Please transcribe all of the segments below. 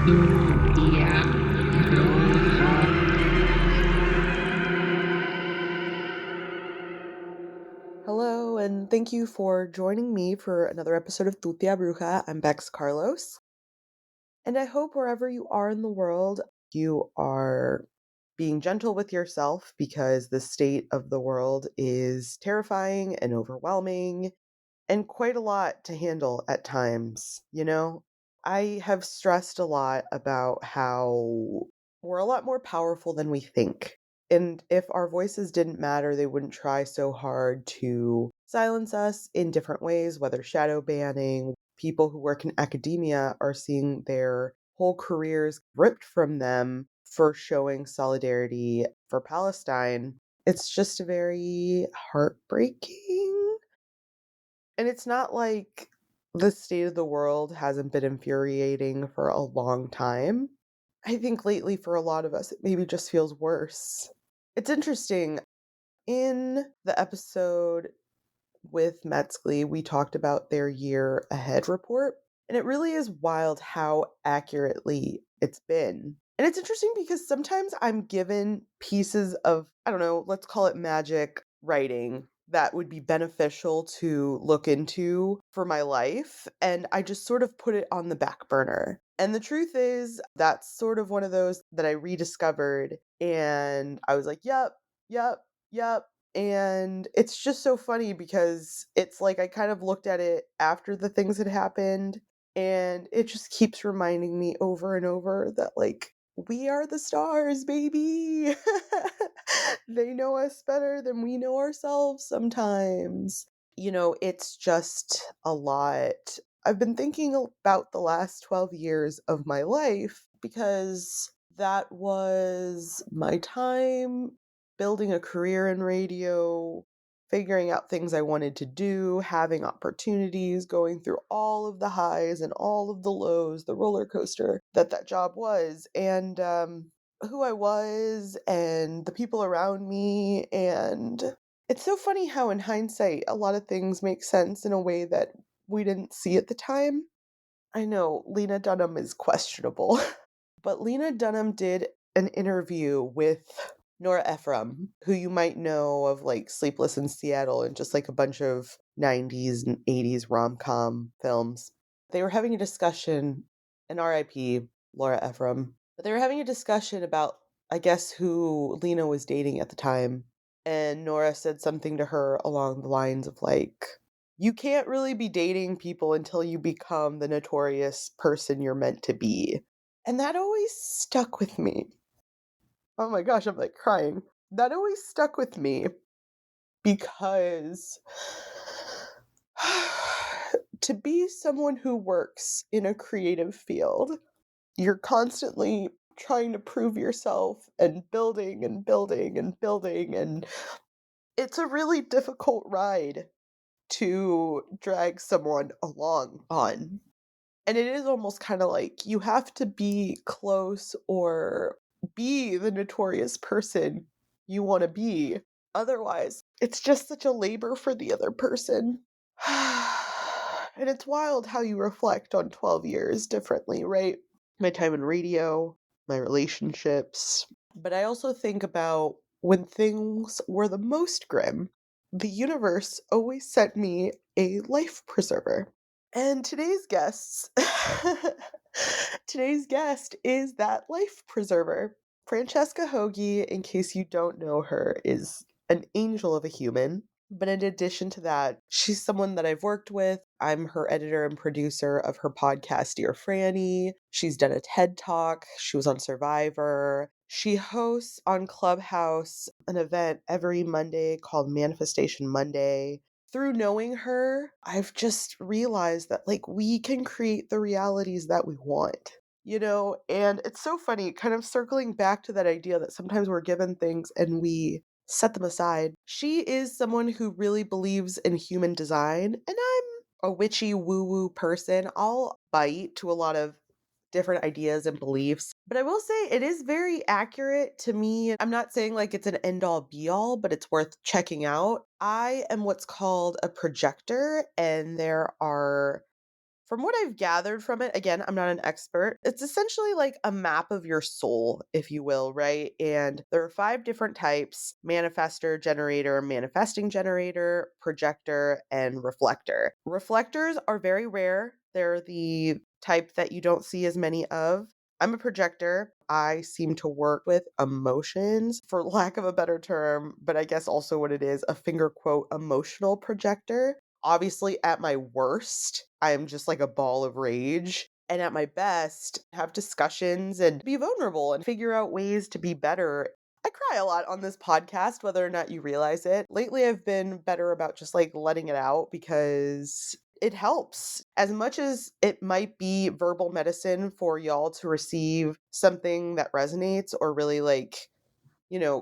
Tutia Bruja. Hello, and thank you for joining me for another episode of Tutia Bruja. I'm Bex Carlos, and I hope wherever you are in the world, you are being gentle with yourself because the state of the world is terrifying and overwhelming and quite a lot to handle at times. I have stressed a lot about how we're a lot more powerful than we think. And if our voices didn't matter, they wouldn't try so hard to silence us in different ways, whether shadow banning. People who work in academia are seeing their whole careers ripped from them for showing solidarity for Palestine. It's just very heartbreaking. And it's not like the state of the world hasn't been infuriating for a long time. I think lately for a lot of us, it maybe just feels worse. It's interesting. In the episode with Metzgley, we talked about their year ahead report, and it really is wild how accurately it's been. And it's interesting because sometimes I'm given pieces of, I don't know, let's call it magic writing that would be beneficial to look into for my life. And I just sort of put it on the back burner. And the truth is, that's sort of one of those that I rediscovered. And I was like, yep, yep, yep. And it's just so funny because it's like I kind of looked at it after the things had happened, and it just keeps reminding me over and over that, like, we are the stars, baby. They know us better than we know ourselves sometimes. It's just a lot. I've been thinking about the last 12 years of my life because that was my time building a career in radio, figuring out things I wanted to do, having opportunities, going through all of the highs and all of the lows, the roller coaster that job was, and who I was, and the people around me. And it's so funny how, in hindsight, a lot of things make sense in a way that we didn't see at the time. I know Lena Dunham is questionable, but Lena Dunham did an interview with Nora Ephron, who you might know of like Sleepless in Seattle and just like a bunch of 90s and 80s rom-com films. They were having a discussion, and RIP, Laura Ephron, but they were having a discussion about, I guess, who Lena was dating at the time. And Nora said something to her along the lines of like, you can't really be dating people until you become the notorious person you're meant to be. And that always stuck with me. Oh my gosh, I'm like crying. That always stuck with me because to be someone who works in a creative field, you're constantly trying to prove yourself and building and building and building. And it's a really difficult ride to drag someone along on. And it is almost kind of like you have to be close or be the notorious person you want to be. Otherwise, it's just such a labor for the other person. And it's wild how you reflect on 12 years differently, right? My time in radio, my relationships. But I also think about when things were the most grim, the universe always sent me a life preserver. And today's guest is that life preserver. Francesca Hogi, in case you don't know her, is an angel of a human. But in addition to that, she's someone that I've worked with. I'm her editor and producer of her podcast, Dear Franny. She's done a TED Talk. She was on Survivor. She hosts on Clubhouse an event every Monday called Manifestation Monday. Through knowing her, I've just realized that like we can create the realities that we want. And it's so funny, kind of circling back to that idea that sometimes we're given things and we set them aside. She is someone who really believes in human design, and I'm a witchy woo-woo person. I'll bite to a lot of different ideas and beliefs. But I will say it is very accurate to me. I'm not saying like it's an end all be all, but it's worth checking out. I am what's called a projector, and there are from what I've gathered from it, again, I'm not an expert. It's essentially like a map of your soul, if you will, right? And there are 5 different types: manifester, generator, manifesting generator, projector, and reflector. Reflectors are very rare. They're the type that you don't see as many of. I'm a projector. I seem to work with emotions, for lack of a better term, but I guess also what it is, a finger quote, emotional projector. Obviously, at my worst, I am just like a ball of rage. And at my best, have discussions and be vulnerable and figure out ways to be better. I cry a lot on this podcast, whether or not you realize it. Lately, I've been better about just like letting it out because it helps. As much as it might be verbal medicine for y'all to receive something that resonates or really like,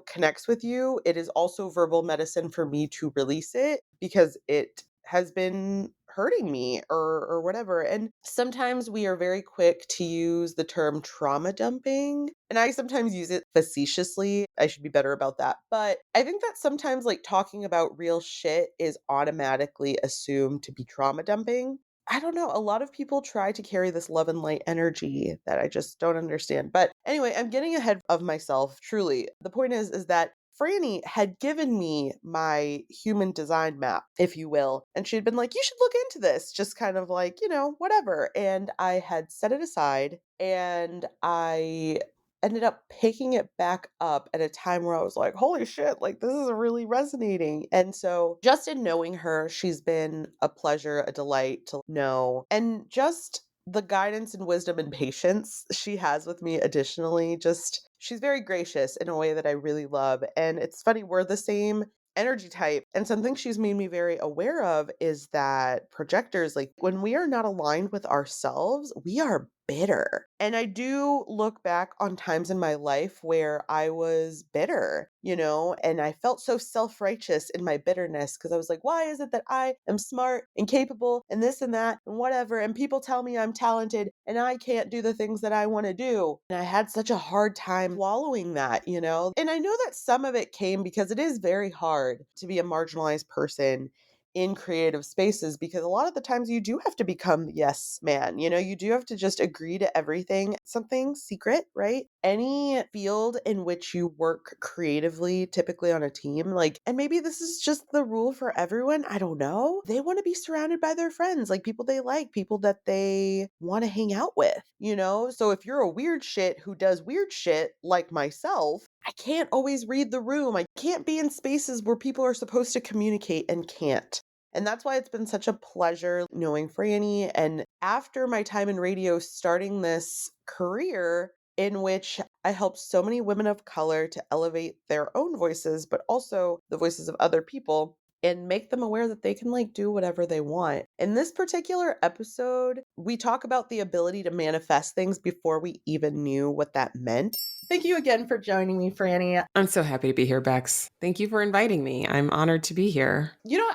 connects with you, it is also verbal medicine for me to release it because it has been hurting me or whatever. And sometimes we are very quick to use the term trauma dumping, and I sometimes use it facetiously. I should be better about that. But I think that sometimes like talking about real shit is automatically assumed to be trauma dumping. I don't know. A lot of people try to carry this love and light energy that I just don't understand. But anyway, I'm getting ahead of myself, truly. The point is that Franny had given me my human design map, if you will. And she had been like, you should look into this, just kind of like, whatever. And I had set it aside and I ended up picking it back up at a time where I was like, holy shit, like this is really resonating. And so just in knowing her, she's been a pleasure, a delight to know. And just the guidance and wisdom and patience she has with me additionally, just she's very gracious in a way that I really love. And it's funny, we're the same energy type. And something she's made me very aware of is that projectors, like when we are not aligned with ourselves, we are bitter. And I do look back on times in my life where I was bitter, and I felt so self righteous in my bitterness because I was like, why is it that I am smart and capable and this and that and whatever? And people tell me I'm talented and I can't do the things that I want to do. And I had such a hard time swallowing that, And I know that some of it came because it is very hard to be a marginalized person in creative spaces because a lot of the times you do have to become the yes man. You do have to just agree to everything. Something secret, right? Any field in which you work creatively, typically on a team, and maybe this is just the rule for everyone, I don't know. They want to be surrounded by their friends, like people they like, people that they want to hang out with, So if you're a weird shit who does weird shit like myself, I can't always read the room. I can't be in spaces where people are supposed to communicate and can't. And that's why it's been such a pleasure knowing Franny. And after my time in radio, starting this career in which I helped so many women of color to elevate their own voices, but also the voices of other people and make them aware that they can do whatever they want. In this particular episode, we talk about the ability to manifest things before we even knew what that meant. Thank you again for joining me, Franny. I'm so happy to be here, Bex. Thank you for inviting me. I'm honored to be here.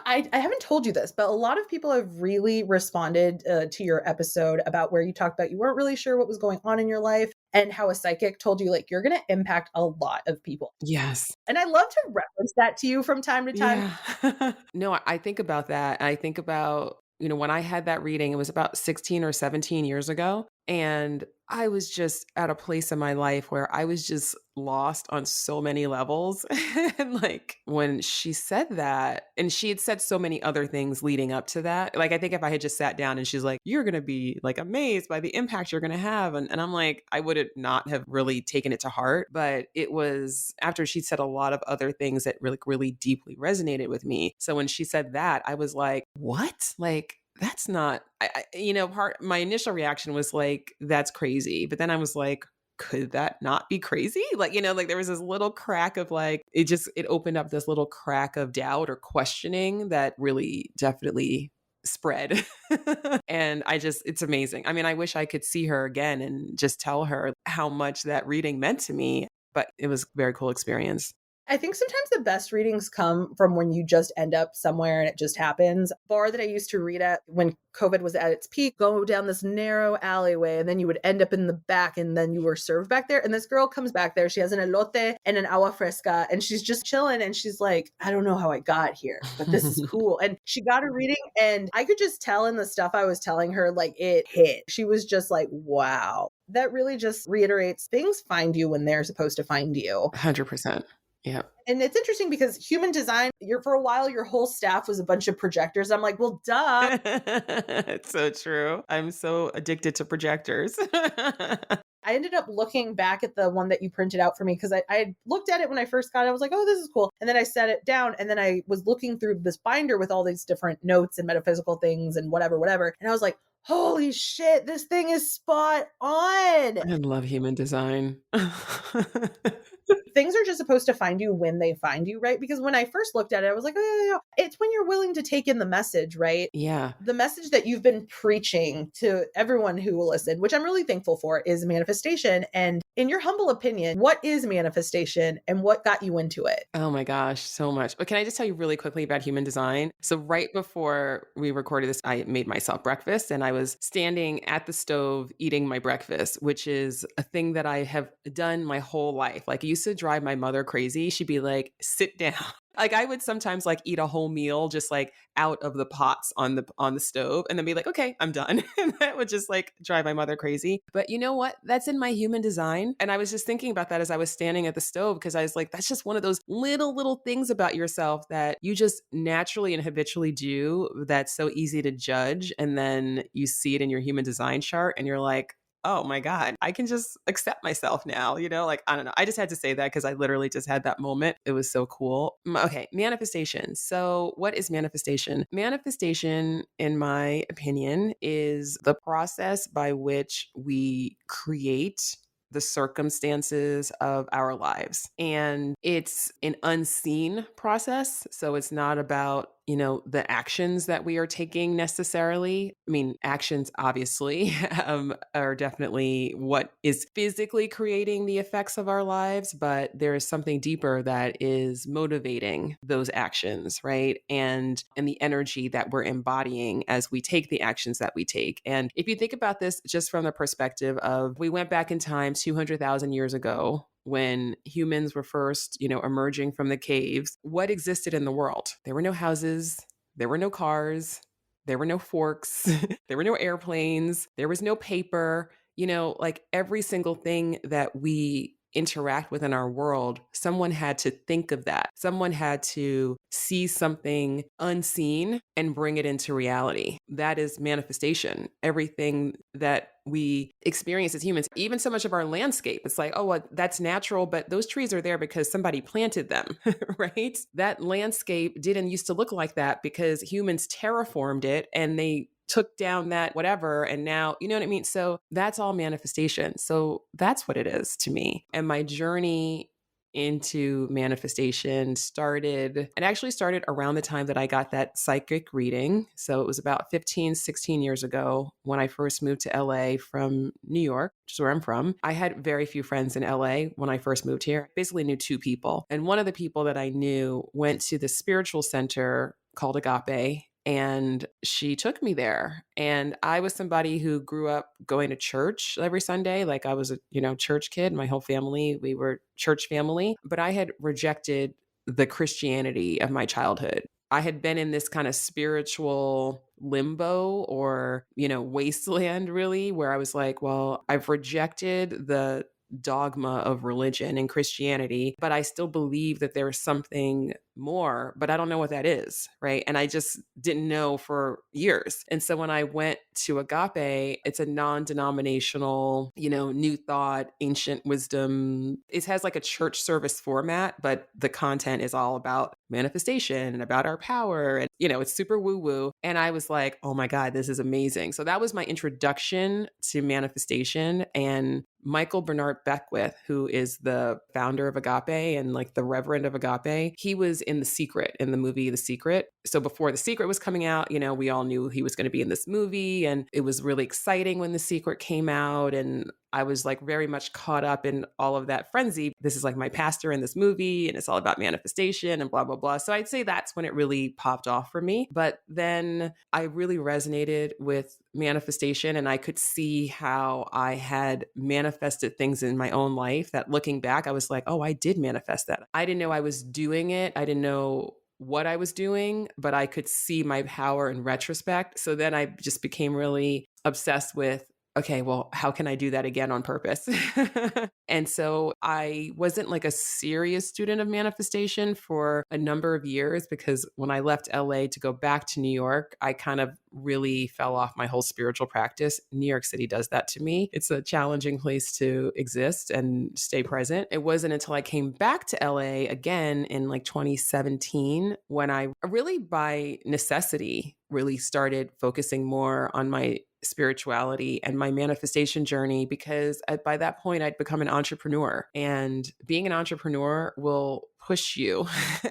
I haven't told you this, but a lot of people have really responded to your episode about where you talked about you weren't really sure what was going on in your life and how a psychic told you you're going to impact a lot of people. Yes. And I love to reference that to you from time to time. Yeah. No, I think about that. I think about, when I had that reading, it was about 16 or 17 years ago. And I was just at a place in my life where I was just lost on so many levels. And when she said that, and she had said so many other things leading up to that, I think if I had just sat down and she's like, you're going to be amazed by the impact you're going to have. And I'm like, I would have not have really taken it to heart. But it was after she said a lot of other things that really deeply resonated with me. So when she said that, I was like, what? That's not, my initial reaction was that's crazy. But then I was like, could that not be crazy? There was this little crack of it opened up this little crack of doubt or questioning that really definitely spread. And it's amazing. I mean, I wish I could see her again and just tell her how much that reading meant to me, but it was a very cool experience. I think sometimes the best readings come from when you just end up somewhere and it just happens. Bar that I used to read at when COVID was at its peak, go down this narrow alleyway, and then you would end up in the back, and then you were served back there. And this girl comes back there. She has an elote and an agua fresca, and she's just chilling. And she's like, I don't know how I got here, but this is cool. And she got a reading, and I could just tell in the stuff I was telling her, like it hit. She was just like, wow. That really just reiterates things find you when they're supposed to find you. 100%. Yeah. And it's interesting because human design, you're for a while, your whole staff was a bunch of projectors. I'm like, well, duh. It's so true. I'm so addicted to projectors. I ended up looking back at the one that you printed out for me because I had looked at it when I first got it. I was like, oh, this is cool. And then I set it down, and then I was looking through this binder with all these different notes and metaphysical things and whatever, whatever. And I was like, holy shit, this thing is spot on. I love human design. Things are just supposed to find you when they find you, right? Because when I first looked at it, I was like, oh, yeah. It's when you're willing to take in the message, right? Yeah. The message that you've been preaching to everyone who will listen, which I'm really thankful for, is manifestation. And in your humble opinion, what is manifestation and what got you into it? Oh my gosh, so much. But can I just tell you really quickly about human design? So, right before we recorded this, I made myself breakfast and I was standing at the stove eating my breakfast, which is a thing that I have done my whole life. Like, it used to drive my mother crazy. She'd be like, sit down. Like, I would sometimes like eat a whole meal just like out of the pots on the stove and then be like, okay, I'm done. And that would just like drive my mother crazy. But you know what? That's in my human design. And I was just thinking about that as I was standing at the stove because I was like, that's just one of those little things about yourself that you just naturally and habitually do that's so easy to judge. And then you see it in your human design chart and you're like, oh my God, I can just accept myself now, like, I don't know. I just had to say that because I literally just had that moment. It was so cool. Okay, manifestation. So, what is manifestation? Manifestation, in my opinion, is the process by which we create the circumstances of our lives. And it's an unseen process. So it's not about, the actions that we are taking necessarily. I mean, actions obviously are definitely what is physically creating the effects of our lives, but there is something deeper that is motivating those actions, right? And the energy that we're embodying as we take the actions that we take. And if you think about this just from the perspective of we went back in time 200,000 years ago, when humans were first, emerging from the caves, what existed in the world? There were no houses, there were no cars, there were no forks, there were no airplanes, there was no paper, like every single thing that we interact with in our world, someone had to think of that. Someone had to see something unseen and bring it into reality. That is manifestation. Everything that we experience as humans, even so much of our landscape, it's like, oh, well, that's natural, but those trees are there because somebody planted them, right? That landscape didn't used to look like that because humans terraformed it and they took down that whatever. And now, you know what I mean? So that's all manifestation. So that's what it is to me. And my journey into manifestation it actually started around the time that I got that psychic reading. So it was about 15, 16 years ago when I first moved to LA from New York, which is where I'm from. I had very few friends in LA when I first moved here. I basically knew two people. And one of the people that I knew went to the spiritual center called Agape, and she took me there. And I was somebody who grew up going to church every Sunday. Like I was a, church kid. My whole family, we were church family, but I had rejected the Christianity of my childhood. I had been in this kind of spiritual limbo or, wasteland really, where I was like, well, I've rejected the dogma of religion and Christianity, but I still believe that there is something more, but I don't know what that is, right? And I just didn't know for years. And so when I went to Agape, it's a non-denominational, new thought, ancient wisdom. It has like a church service format, but the content is all about manifestation and about our power. And, it's super woo-woo. And I was like, oh my God, this is amazing. So that was my introduction to manifestation. And Michael Bernard Beckwith, who is the founder of Agape and like the reverend of Agape, he was in The Secret, in the movie The Secret. So before The Secret was coming out, we all knew he was going to be in this movie. And it was really exciting when The Secret came out. And I was like very much caught up in all of that frenzy. This is like my pastor in this movie and it's all about manifestation and blah, blah, blah. So I'd say that's when it really popped off for me. But then I really resonated with manifestation and I could see how I had manifested things in my own life that looking back, I was like, oh, I did manifest that. I didn't know I was doing it. I didn't know what I was doing, but I could see my power in retrospect. So then I just became really obsessed with, okay, well, how can I do that again on purpose? And so I wasn't like a serious student of manifestation for a number of years because when I left LA to go back to New York, I kind of really fell off my whole spiritual practice. New York City does that to me. It's a challenging place to exist and stay present. It wasn't until I came back to LA again in like 2017 when I really by necessity really started focusing more on my spirituality and my manifestation journey because by that point I'd become an entrepreneur and being an entrepreneur will push you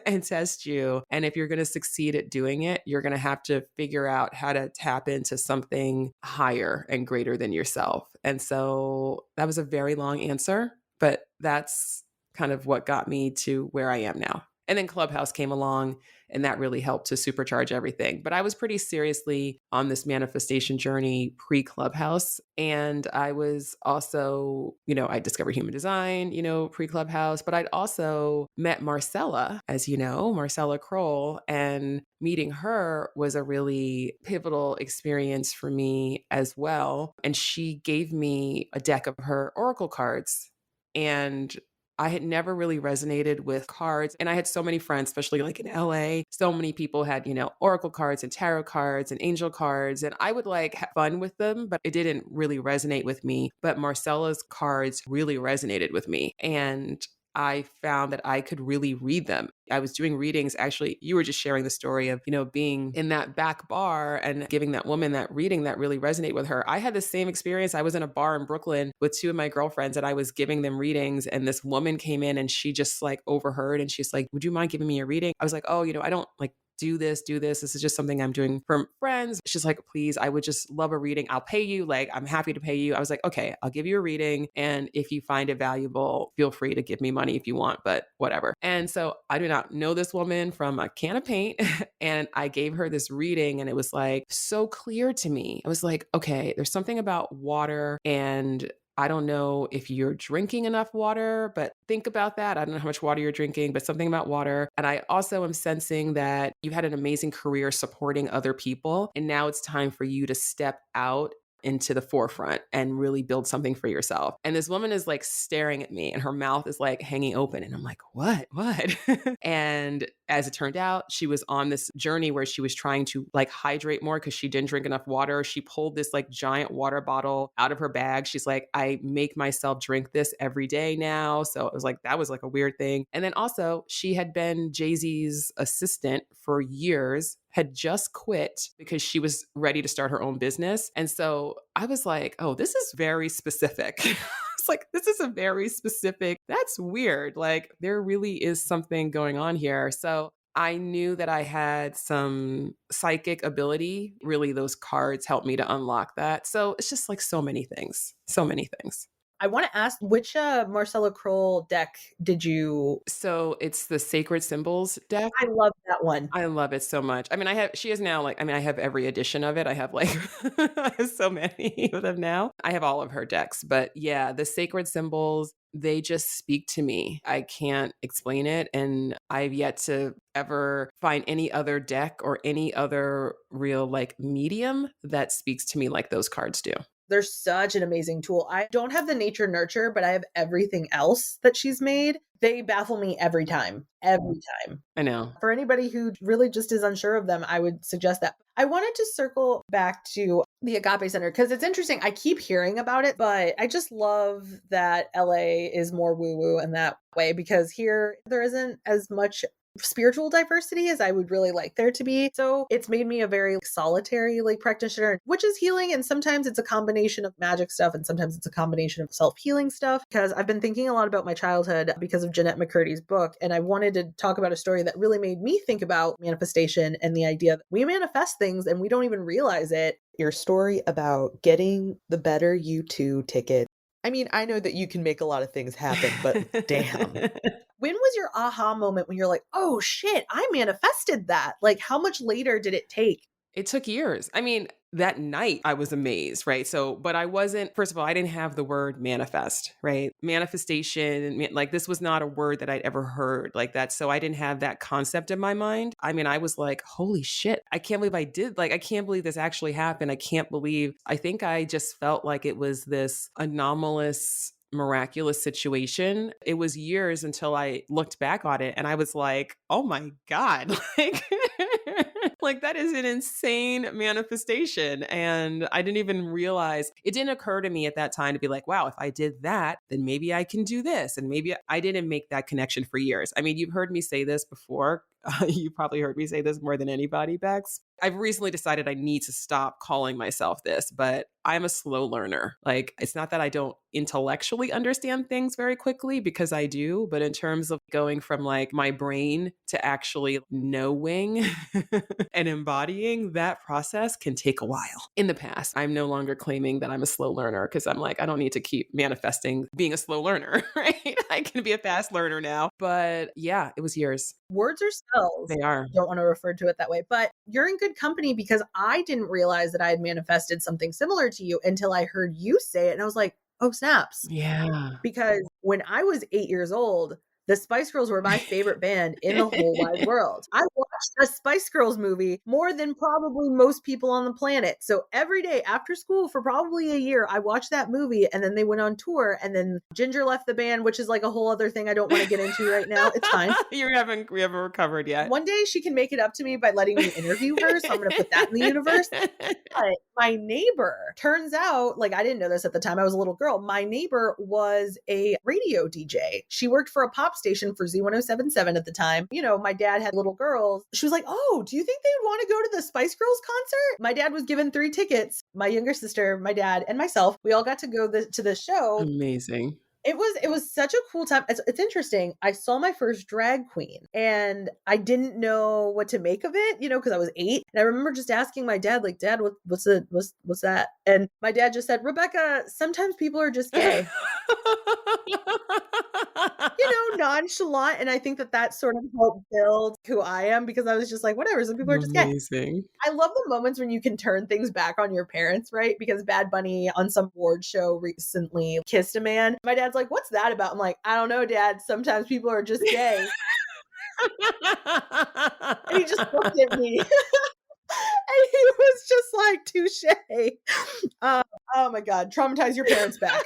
and test you. And if you're going to succeed at doing it, you're going to have to figure out how to tap into something higher and greater than yourself. And so that was a very long answer, but that's kind of what got me to where I am now. And then Clubhouse came along and that really helped to supercharge everything. But I was pretty seriously on this manifestation journey pre-Clubhouse. And I was also, I discovered human design, pre-Clubhouse, but I'd also met Marcella, as you know, Marcella Kroll, and meeting her was a really pivotal experience for me as well. And she gave me a deck of her oracle cards. And I had never really resonated with cards. And I had so many friends, especially like in LA, so many people had, oracle cards and tarot cards and angel cards. And I would like have fun with them, but it didn't really resonate with me. But Marcella's cards really resonated with me. And I found that I could really read them. I was doing readings. Actually, you were just sharing the story of, being in that back bar and giving that woman that reading that really resonated with her. I had the same experience. I was in a bar in Brooklyn with two of my girlfriends and I was giving them readings and this woman came in and she just like overheard and she's like, would you mind giving me a reading? I was like, oh, I don't like do this. This is just something I'm doing for friends. She's like, please, I would just love a reading. I'll pay you. Like, I'm happy to pay you. I was like, okay, I'll give you a reading. And if you find it valuable, feel free to give me money if you want, but whatever. And so I do not know this woman from a can of paint. And I gave her this reading and it was like so clear to me. I was like, okay, there's something about water and I don't know if you're drinking enough water, but think about that. I don't know how much water you're drinking, but something about water. And I also am sensing that you had an amazing career supporting other people. And now it's time for you to step out into the forefront and really build something for yourself. And this woman is like staring at me and her mouth is like hanging open. And I'm like, what? And as it turned out, she was on this journey where she was trying to like hydrate more because she didn't drink enough water. She pulled this like giant water bottle out of her bag. She's like, I make myself drink this every day now. So it was like, that was like a weird thing. And then also she had been Jay-Z's assistant for years, had just quit because she was ready to start her own business. And so I was like, oh, this is very specific. It's like, this is a very specific, that's weird. Like there really is something going on here. So I knew that I had some psychic ability. Really, those cards helped me to unlock that. So it's just like so many things. I want to ask, which Marcella Kroll deck did you? So it's the Sacred Symbols deck. I love that one. I love it so much. I mean, she is now like, I have every edition of it. I have like, I have so many of them now. I have all of her decks, but yeah, the Sacred Symbols, they just speak to me. I can't explain it. And I've yet to ever find any other deck or any other real like medium that speaks to me like those cards do. They're such an amazing tool. I don't have the nature nurture, but I have everything else that she's made. They baffle me every time. I know. For anybody who really just is unsure of them, I would suggest that. I wanted to circle back to the Agape Center because it's interesting. I keep hearing about it, but I just love that LA is more woo-woo in that way because here there isn't as much spiritual diversity as I would really like there to be. So it's made me a very solitary practitioner, which is healing. And sometimes it's a combination of magic stuff and sometimes it's a combination of self-healing stuff because I've been thinking a lot about my childhood because of Jeanette McCurdy's book. And I wanted to talk about a story that really made me think about manifestation and the idea that we manifest things and we don't even realize it. Your story about getting the Better You 2 ticket I mean, I know that you can make a lot of things happen, but damn. When was your aha moment when you're like, "Oh shit, I manifested that?" Like, how much later did it take? It took years. I mean, that night I was amazed, right? So, but I wasn't, first of all, I didn't have the word manifest, right? Manifestation, like this was not a word that I'd ever heard like that. So I didn't have that concept in my mind. I mean, I was like, holy shit, I can't believe I did. Like, I can't believe this actually happened. I can't believe, I think I just felt like it was this anomalous, miraculous situation. It was years until I looked back on it and I was like, oh my God, like, like that is an insane manifestation. And I didn't even realize, it didn't occur to me at that time to be like, wow, if I did that, then maybe I can do this. And maybe I didn't make that connection for years. I mean, you've heard me say this before. You probably heard me say this more than anybody, Bex. I've recently decided I need to stop calling myself this, but I'm a slow learner. Like, it's not that I don't intellectually understand things very quickly, because I do, but in terms of going from like my brain to actually knowing and embodying, that process can take a while. In the past, I'm no longer claiming that I'm a slow learner, because I'm like, I don't need to keep manifesting being a slow learner, right? I can be a fast learner now. But yeah, it was years. Words are spells. They are. Don't want to refer to it that way, but you're in good company because I didn't realize that I had manifested something similar to you until I heard you say it. And I was like, oh, snaps. Yeah. Because when I was 8 years old, the Spice Girls were my favorite band in the whole wide world. I watched a Spice Girls movie more than probably most people on the planet. So every day after school for probably a year, I watched that movie, and then they went on tour, and then Ginger left the band, which is like a whole other thing I don't want to get into right now. It's fine. We haven't recovered yet. One day she can make it up to me by letting me interview her. So I'm going to put that in the universe. But my neighbor, turns out, like, I didn't know this at the time, I was a little girl. My neighbor was a radio DJ. She worked for a pop station for Z1077 at the time. You know, my dad had little girls. She was like, oh, do you think they would want to go to the Spice Girls concert? My dad was given 3 tickets. My younger sister, my dad, and myself, we all got to go to the show. Amazing. It was such a cool time. It's interesting. I saw my first drag queen and I didn't know what to make of it, you know, because I was 8. And I remember just asking my dad, like, Dad, what's that? And my dad just said, Rebecca, sometimes people are just gay. You know, nonchalant. And I think that sort of helped build who I am, because I was just like, whatever, some people are just gay. Amazing. I love the moments when you can turn things back on your parents, right? Because Bad Bunny on some award show recently kissed a man. My dad's like, what's that about? I'm like, I don't know, Dad. Sometimes people are just gay. And he just looked at me. And he was just like, touche. Oh my God, traumatize your parents back.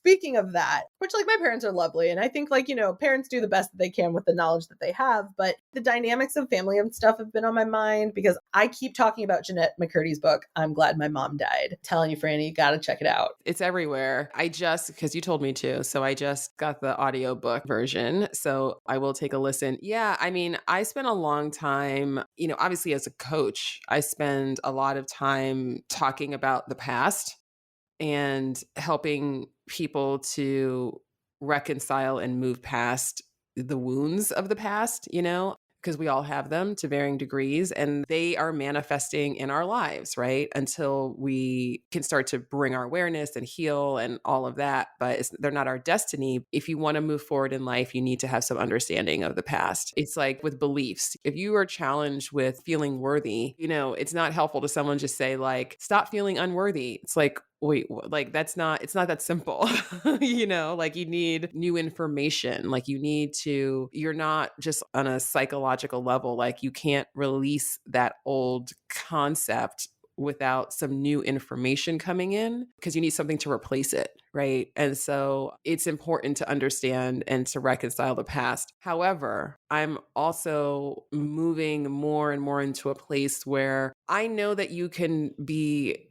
Speaking of that, which, like, my parents are lovely. And I think, like, you know, parents do the best that they can with the knowledge that they have. But the dynamics of family and stuff have been on my mind, because I keep talking about Jeanette McCurdy's book, I'm Glad My Mom Died. I'm telling you, Franny, you got to check it out. It's everywhere. Because you told me to. So I just got the audiobook version. So I will take a listen. Yeah. I mean, I spent a long time, you know, obviously as a coach, I spend a lot of time talking about the past and helping people to reconcile and move past the wounds of the past, you know, because we all have them to varying degrees, and they are manifesting in our lives, right? Until we can start to bring our awareness and heal and all of that. But they're not our destiny. If you want to move forward in life, you need to have some understanding of the past. It's like with beliefs. If you are challenged with feeling worthy, you know, it's not helpful to someone just say, like, stop feeling unworthy. It's like, wait, like it's not that simple. You know, like you need new information. Like you're not just on a psychological level, like you can't release that old concept without some new information coming in, because you need something to replace it, right? And so it's important to understand and to reconcile the past. However, I'm also moving more and more into a place where I know that you can be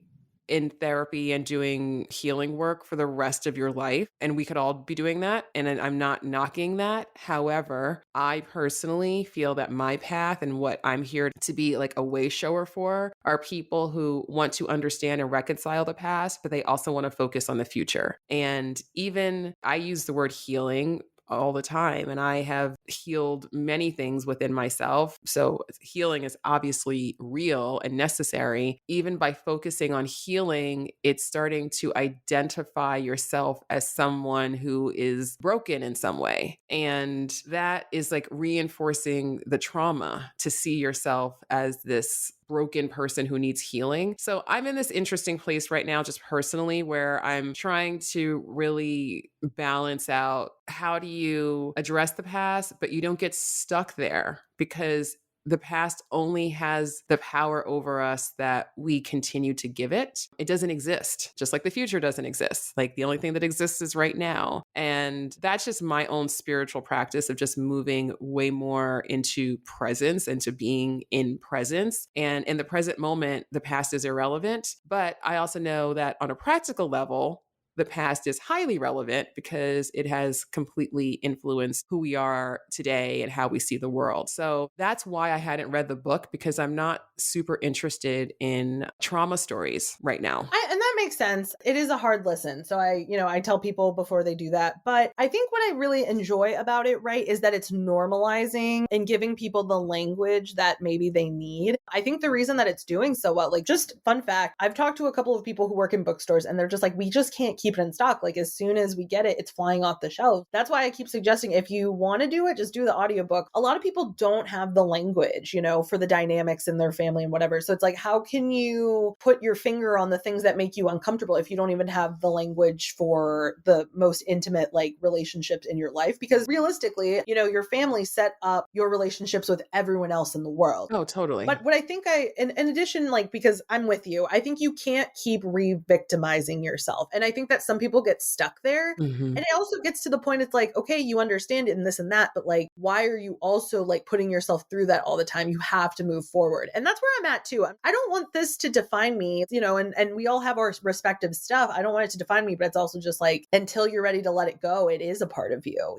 in therapy and doing healing work for the rest of your life. And we could all be doing that. And I'm not knocking that. However, I personally feel that my path and what I'm here to be like a way shower for are people who want to understand and reconcile the past, but they also want to focus on the future. And even I use the word healing all the time. And I have healed many things within myself. So healing is obviously real and necessary. Even by focusing on healing, it's starting to identify yourself as someone who is broken in some way. And that is like reinforcing the trauma to see yourself as this broken person who needs healing. So I'm in this interesting place right now, just personally, where I'm trying to really balance out how do you address the past, but you don't get stuck there, because the past only has the power over us that we continue to give it. It doesn't exist, just like the future doesn't exist. Like the only thing that exists is right now. And that's just my own spiritual practice of just moving way more into presence and to being in presence. And in the present moment, the past is irrelevant. But I also know that on a practical level, the past is highly relevant because it has completely influenced who we are today and how we see the world. So that's why I hadn't read the book, because I'm not super interested in trauma stories right now. And that makes sense. It is a hard listen. So I tell people before they do that. But I think what I really enjoy about it, right, is that it's normalizing and giving people the language that maybe they need. I think the reason that it's doing so well, like, just fun fact, I've talked to a couple of people who work in bookstores and they're just like, we just can't keep it in stock. Like, as soon as we get it, it's flying off the shelf. That's why I keep suggesting, if you want to do it, just do the audiobook. A lot of people don't have the language, for the dynamics in their family and whatever. So it's like, how can you put your finger on the things that make you uncomfortable if you don't even have the language for the most intimate, like, relationships in your life? Because realistically, your family set up your relationships with everyone else in the world. Oh, totally. But what I think in addition, like, because I'm with you, I think you can't keep re-victimizing yourself. And I think that some people get stuck there. Mhm. And it also gets to the point, it's like, okay, you understand it and this and that, but like, why are you also like putting yourself through that all the time? You have to move forward. And that's where I'm at too. I don't want this to define me, and we all have our respective stuff. I don't want it to define me, but it's also just like, until you're ready to let it go, it is a part of you.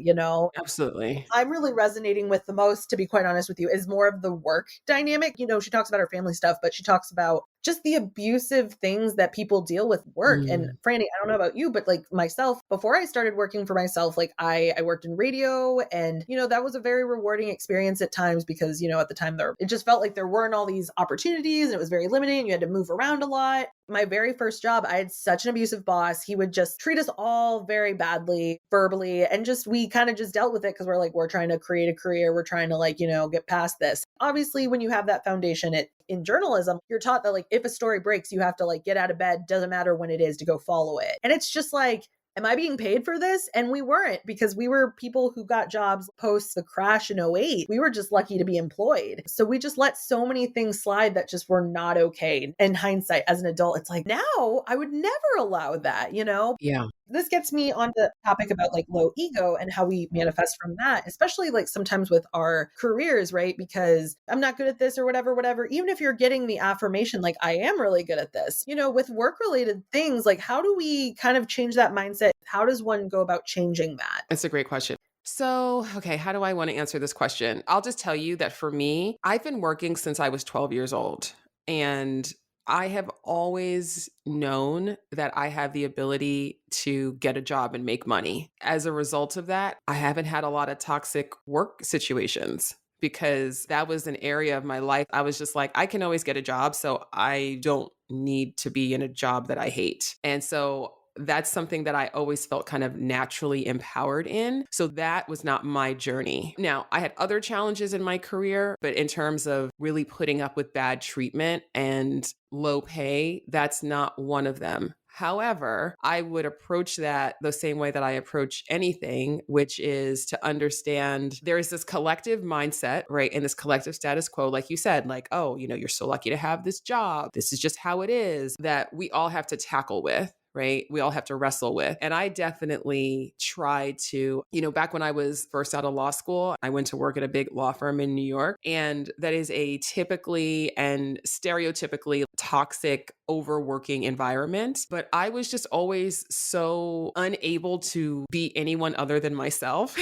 Absolutely. I'm really resonating with the most, to be quite honest with you, is more of the work dynamic. She talks about her family stuff, but she talks about just the abusive things that people deal with work. And Mm. Franny, I don't know about you, but like myself, before I started working for myself, like I worked in radio, and that was a very rewarding experience at times, because at the time it just felt like there weren't all these opportunities and it was very limiting. You had to move around a lot. My very first job, I had such an abusive boss. He would just treat us all very badly verbally, and we kind of just dealt with it because we're trying to create a career. We're trying to get past this. Obviously, when you have that foundation in journalism, you're taught that like, if a story breaks, you have to like get out of bed, doesn't matter when it is, to go follow it. And it's just like, am I being paid for this? And we weren't, because we were people who got jobs post the crash in '08. We were just lucky to be employed. So we just let so many things slide that just were not okay. In hindsight, as an adult, it's like, now I would never allow that. Yeah. This gets me on the topic about like low ego and how we manifest from that, especially like sometimes with our careers, right? Because I'm not good at this or whatever. Even if you're getting the affirmation, like, I am really good at this, with work related things, like, how do we kind of change that mindset? How does one go about changing that? It's a great question. So, okay, how do I want to answer this question? I'll just tell you that for me, I've been working since I was 12 years old. And I have always known that I have the ability to get a job and make money. As a result of that, I haven't had a lot of toxic work situations, because that was an area of my life. I was just like, I can always get a job, so I don't need to be in a job that I hate. And so that's something that I always felt kind of naturally empowered in. So that was not my journey. Now, I had other challenges in my career, but in terms of really putting up with bad treatment and low pay, that's not one of them. However, I would approach that the same way that I approach anything, which is to understand there is this collective mindset, right? And this collective status quo, like you said, like, oh, you're so lucky to have this job. This is just how it is, that we all have to tackle with. Right? We all have to wrestle with. And I definitely tried to, back when I was first out of law school, I went to work at a big law firm in New York. And that is a typically and stereotypically toxic overworking environment, but I was just always so unable to be anyone other than myself.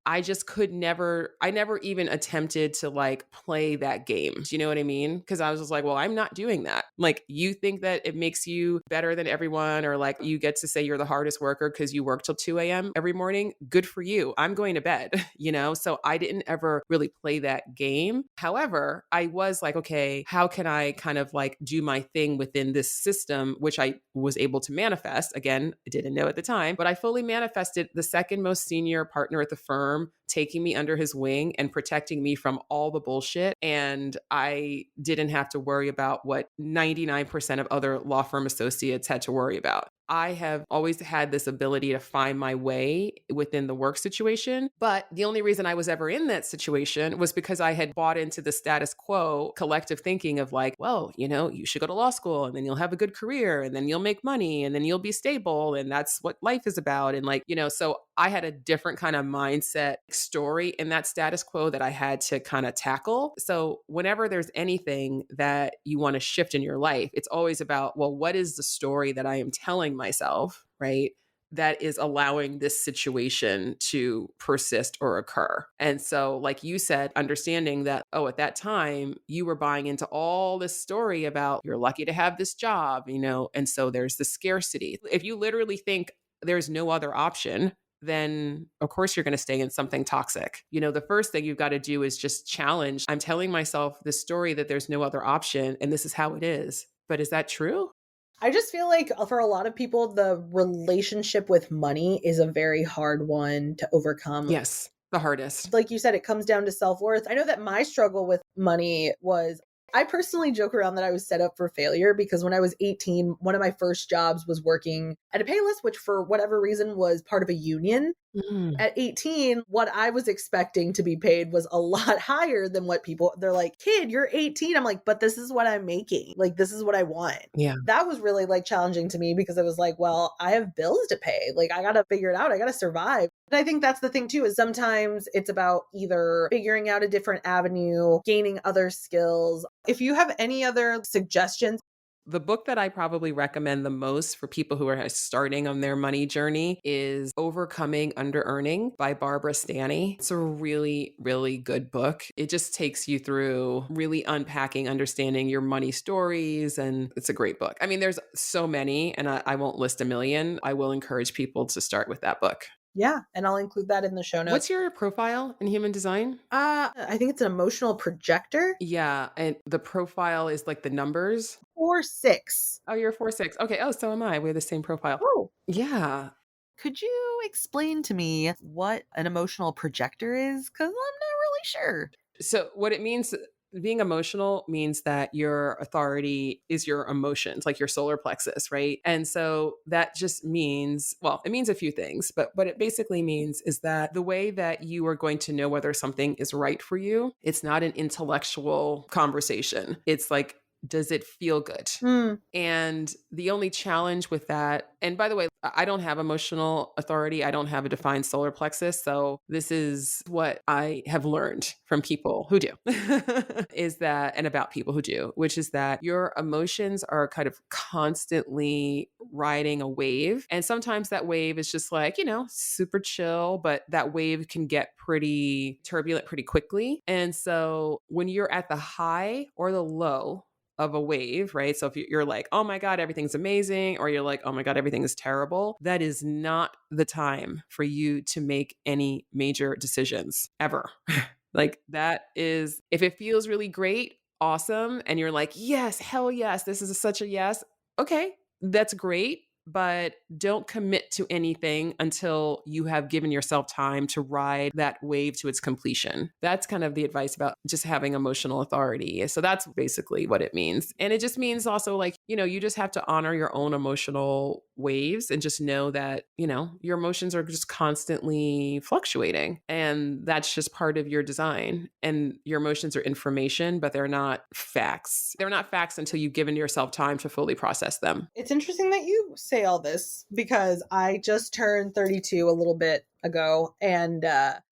I just I never even attempted to like play that game. Do you know what I mean? Because I was just like, well, I'm not doing that. Like, you think that it makes you better than everyone, or like you get to say you're the hardest worker because you work till 2 a.m. every morning. Good for you. I'm going to bed, you know? So I didn't ever really play that game. However, I was like, okay, how can I kind of like do my thing within this system, which I was able to manifest? Again, I didn't know at the time, but I fully manifested the second most senior partner at the firm taking me under his wing and protecting me from all the bullshit. And I didn't have to worry about what 99% of other law firm associates had to worry about. I have always had this ability to find my way within the work situation. But the only reason I was ever in that situation was because I had bought into the status quo collective thinking of like, well, you know, you should go to law school and then you'll have a good career and then you'll make money and then you'll be stable. And that's what life is about. And like, you know, so I had a different kind of mindset story in that status quo that I had to kind of tackle. So whenever there's anything that you want to shift in your life, it's always about, well, what is the story that I am telling myself, right? That is allowing this situation to persist or occur. And so, like you said, understanding that, oh, at that time, you were buying into all this story about you're lucky to have this job, you know, and so there's the scarcity. If you literally think there's no other option, then of course you're going to stay in something toxic. You know, the first thing you've got to do is just challenge. I'm telling myself this story that there's no other option and this is how it is. But is that true? I just feel like for a lot of people, the relationship with money is a very hard one to overcome. Yes, the hardest. Like you said, it comes down to self-worth. I know that my struggle with money was, I personally joke around that I was set up for failure because when I was 18, one of my first jobs was working at a Payless, which for whatever reason was part of a union. Mm. At 18, what I was expecting to be paid was a lot higher than what they're like, kid, you're 18. I'm like, but this is what I'm making. Like, this is what I want. Yeah. That was really like challenging to me because I was like, well, I have bills to pay. Like, I got to figure it out. I got to survive. And I think that's the thing too, is sometimes it's about either figuring out a different avenue, gaining other skills. If you have any other suggestions, the book that I probably recommend the most for people who are starting on their money journey is Overcoming Under-Earning by Barbara Stanny. It's a really, really good book. It just takes you through really unpacking, understanding your money stories, and it's a great book. I mean, there's so many, and I won't list a million. I will encourage people to start with that book. yeah, and I'll include that in the show notes. What's your profile in human design? I think it's an emotional projector. Yeah, and the profile is like the numbers. 4-6. Oh, you're 4-6. Okay. Oh, so am I. We have the same profile. Oh, Yeah. Could you explain to me what an emotional projector is? Because I'm not really sure. So what it means, being emotional means that your authority is your emotions, like your solar plexus, right? And so that just means, well, it means a few things, but what it basically means is that the way that you are going to know whether something is right for you, it's not an intellectual conversation. It's like, does it feel good? And the only challenge with that, and by the way, I don't have emotional authority. I don't have a defined solar plexus. So this is what I have learned from people who do, is that, and about people who do, which is that your emotions are kind of constantly riding a wave. And sometimes that wave is just like, you know, super chill, but that wave can get pretty turbulent pretty quickly. And so when you're at the high or the low of a wave, right? So if you're like, oh my God, everything's amazing, or you're like, oh my God, everything is terrible, that is not the time for you to make any major decisions ever. Like, that is, if it feels really great, awesome, and you're like, yes, hell yes, this is such a yes, okay, that's great. But don't commit to anything until you have given yourself time to ride that wave to its completion. That's kind of the advice about just having emotional authority. So that's basically what it means. And it just means also, like, you know, you just have to honor your own emotional waves and just know that, you know, your emotions are just constantly fluctuating. And that's just part of your design. And your emotions are information, but they're not facts. They're not facts until you've given yourself time to fully process them. it's interesting that you say all this because I just turned 32 a little bit ago. And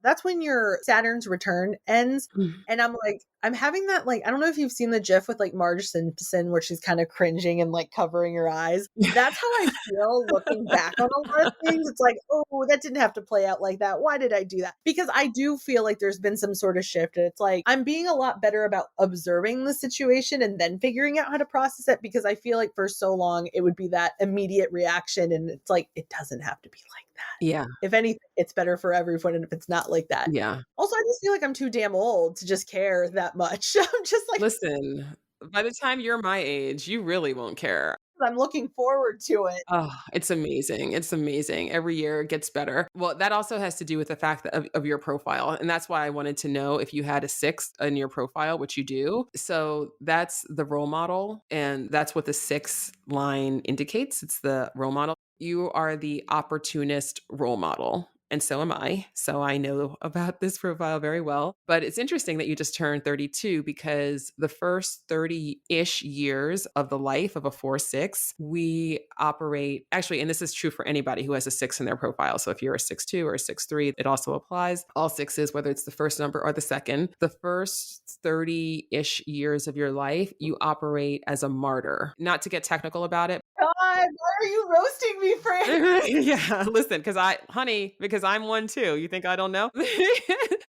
that's when your Saturn's return ends. Mm. And I'm like, I'm having that, like, I don't know if you've seen the GIF with like Marge Simpson where she's kind of cringing and like covering her eyes. That's how I feel looking back on a lot of things. It's like, oh, that didn't have to play out like that. Why did I do that? Because I do feel like there's been some sort of shift. And it's like, I'm being a lot better about observing the situation and then figuring out how to process it, because I feel like for so long it would be that immediate reaction. And it's like, it doesn't have to be like that. Yeah. If anything, it's better for everyone. And if it's not like that, Yeah. also, I just feel like I'm too damn old to just care that much. I'm just like, Listen, by the time you're my age, you really won't care. I'm looking forward to it. Oh, it's amazing. It's amazing. Every year it gets better. Well, that also has to do with the fact that of your profile. And that's why I wanted to know if you had a six in your profile, which you do. So that's the role model. And that's what the six line indicates. It's the role model. You are the opportunist role model. And so am I. So I know about this profile very well. But it's interesting that you just turned 32 because the first 30 ish years of the life of a 4-6, we operate actually, and this is true for anybody who has a six in their profile. So if you're a 6-2 or a 6-3, it also applies. All sixes, whether it's the first number or the second, the first 30 ish years of your life, you operate as a martyr. Not to get technical about it. God, why are you roasting me, Fran? Yeah, listen, because I'm one too. You think I don't know?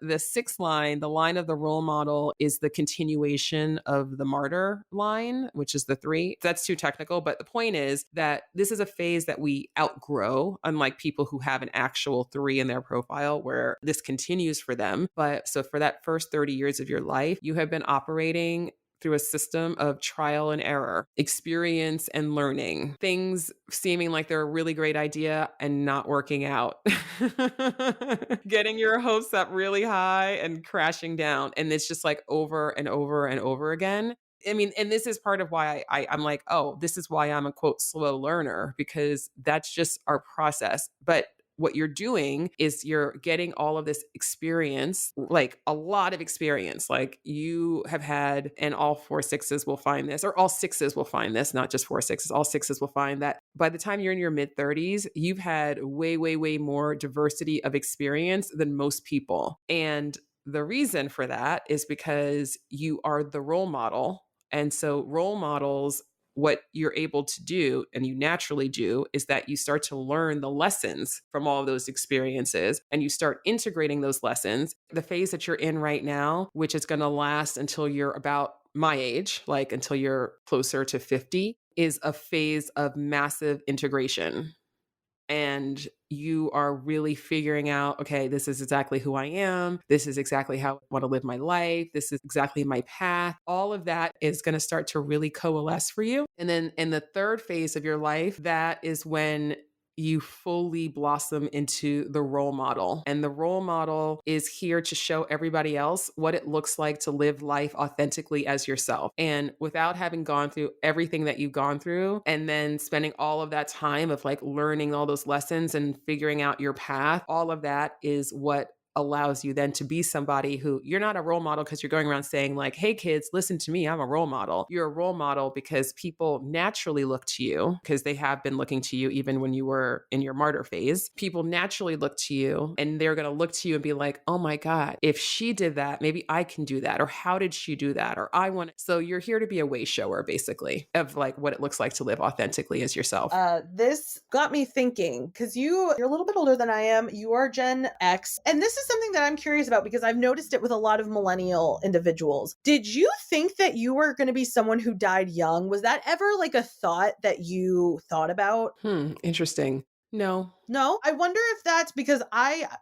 The sixth line, the line of the role model, is the continuation of the martyr line, which is the 3. That's too technical, but the point is that this is a phase that we outgrow, unlike people who have an actual 3 in their profile where this continues for them. But so for that first 30 years of your life, you have been operating through a system of trial and error, experience and learning, things seeming like they're a really great idea and not working out, getting your hopes up really high and crashing down. And it's just like over and over and over again. I mean, and this is part of why I'm like, oh, this is why I'm a quote slow learner, because that's just our process. But what you're doing is you're getting all of this experience, like a lot of experience. Like you have had, and all 4-6s will find this, or all sixes will find this, not just 4-6s, all sixes will find that by the time you're in your mid 30s, you've had way, way, way more diversity of experience than most people. And the reason for that is because you are the role model. And so role models, what you're able to do and you naturally do is that you start to learn the lessons from all of those experiences and you start integrating those lessons. The phase that you're in right now, which is going to last until you're about my age, like until you're closer to 50, is a phase of massive integration. And you are really figuring out, okay, this is exactly who I am. This is exactly how I want to live my life. This is exactly my path. All of that is going to start to really coalesce for you. And then in the third phase of your life, that is when you fully blossom into the role model. And the role model is here to show everybody else what it looks like to live life authentically as yourself. And without having gone through everything that you've gone through, and then spending all of that time of like learning all those lessons and figuring out your path, all of that is what allows you then to be somebody who you're not a role model because you're going around saying like, hey kids, listen to me, I'm a role model. You're a role model because people naturally look to you, because they have been looking to you even when you were in your martyr phase. People naturally look to you and they're going to look to you and be like, oh my God, if she did that, maybe I can do that. Or how did she do that? Or I want to. So you're here to be a way shower basically of like what it looks like to live authentically as yourself. This got me thinking, because you're a little bit older than I am. You are Gen X. And this is something that I'm curious about because I've noticed it with a lot of millennial individuals. Did you think that you were going to be someone who died young? Was that ever like a thought that you thought about? Interesting. No. No, I wonder if that's because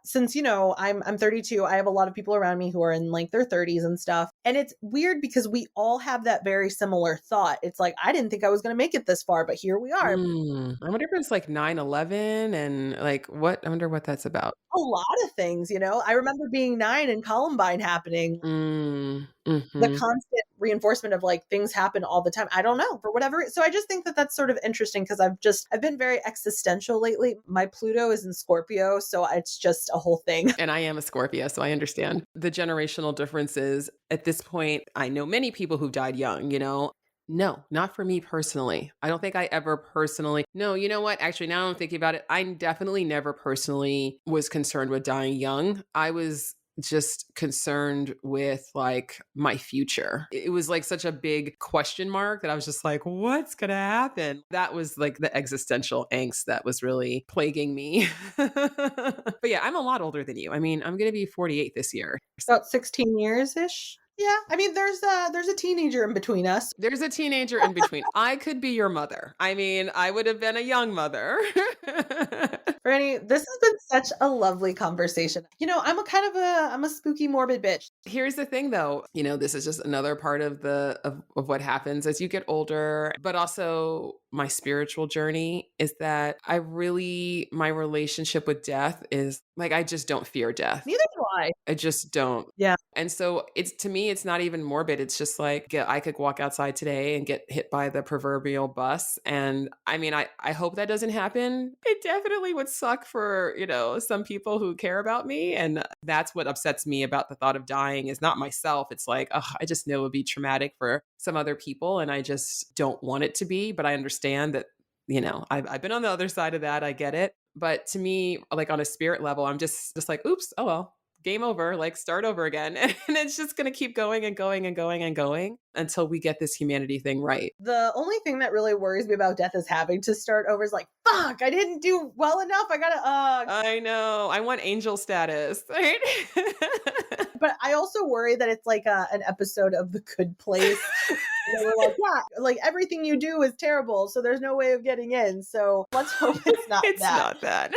since I'm 32, I have a lot of people around me who are in like their 30s and stuff. And it's weird because we all have that very similar thought. It's like, I didn't think I was going to make it this far, but here we are. I wonder if it's like 9/11 and like what, I wonder what that's about. A lot of things, I remember being 9 and Columbine happening. The Mhm. constant reinforcement of like things happen all the time. I don't know, for whatever. So I just think that that's sort of interesting because I've been very existential lately. My Pluto is in Scorpio, so it's just a whole thing. And I am a Scorpio, so I understand the generational differences. At this point, I know many people who died young, No, not for me personally. I don't think I ever personally. No, you know what? Actually, now I'm thinking about it, I definitely never personally was concerned with dying young. I was just concerned with like my future. It was like such a big question mark that I was just like, what's going to happen? That was like the existential angst that was really plaguing me. But yeah, I'm a lot older than you. I mean, I'm going to be 48 this year. About 16 years ish. Yeah, I mean, there's a teenager in between us. There's a teenager in between. I could be your mother. I mean, I would have been a young mother. Franny, this has been such a lovely conversation. I'm I'm a spooky morbid bitch. Here's the thing though, this is just another part of of what happens as you get older, but also my spiritual journey is that my relationship with death is like I just don't fear death. Neither do I. I just don't. Yeah. And so to me, it's not even morbid. It's just like I could walk outside today and get hit by the proverbial bus. And I mean, I hope that doesn't happen. It definitely would suck for, some people who care about me. And that's what upsets me about the thought of dying is not myself. It's like, oh, I just know it would be traumatic for some other people. And I just don't want it to be. But I understand that, I've been on the other side of that. I get it. But to me, like on a spirit level, I'm just like, oops, oh well, game over, like start over again. And it's just going to keep going and going and going and going until we get this humanity thing right. The only thing that really worries me about death is having to start over is like, fuck, I didn't do well enough. I know. I want angel status, right? But I also worry that it's like an episode of The Good Place. We're like, yeah, like everything you do is terrible, so there's no way of getting in. So let's hope it's not it's that. Not that.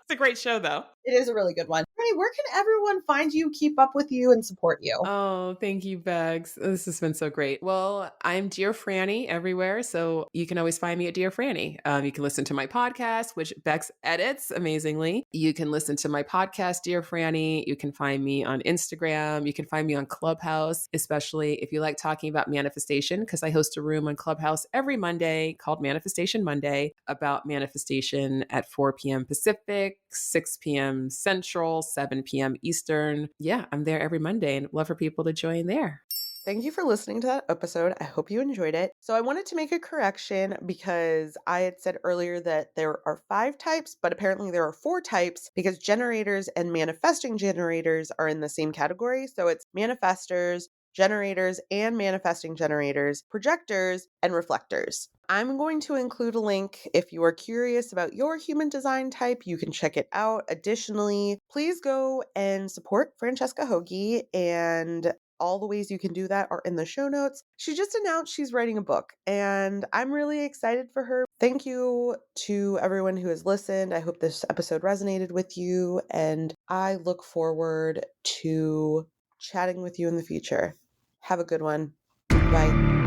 It's a great show, though. It is a really good one. Franny, where can everyone find you, keep up with you, and support you? Oh, thank you, Bex. This has been so great. Well, I'm Dear Franny everywhere, so you can always find me at Dear Franny. You can listen to my podcast, which Bex edits amazingly. You can listen to my podcast, Dear Franny. You can find me on Instagram. You can find me on Clubhouse, especially if you like talking about manifestation, because I host a room on Clubhouse every Monday called Manifestation Monday about manifestation at 4 p.m. Pacific, 6 p.m. Central, 7 p.m. Eastern. Yeah, I'm there every Monday and love for people to join there. Thank you for listening to that episode. I hope you enjoyed it. So I wanted to make a correction because I had said earlier that there are 5 types, but apparently there are 4 types because generators and manifesting generators are in the same category. So it's manifestors, generators and manifesting generators, projectors, and reflectors. I'm going to include a link. If you are curious about your human design type, you can check it out. Additionally, please go and support Francesca Hogi, and all the ways you can do that are in the show notes. She just announced she's writing a book, and I'm really excited for her. Thank you to everyone who has listened. I hope this episode resonated with you, and I look forward to chatting with you in the future. Have a good one. Bye.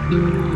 Mm-hmm.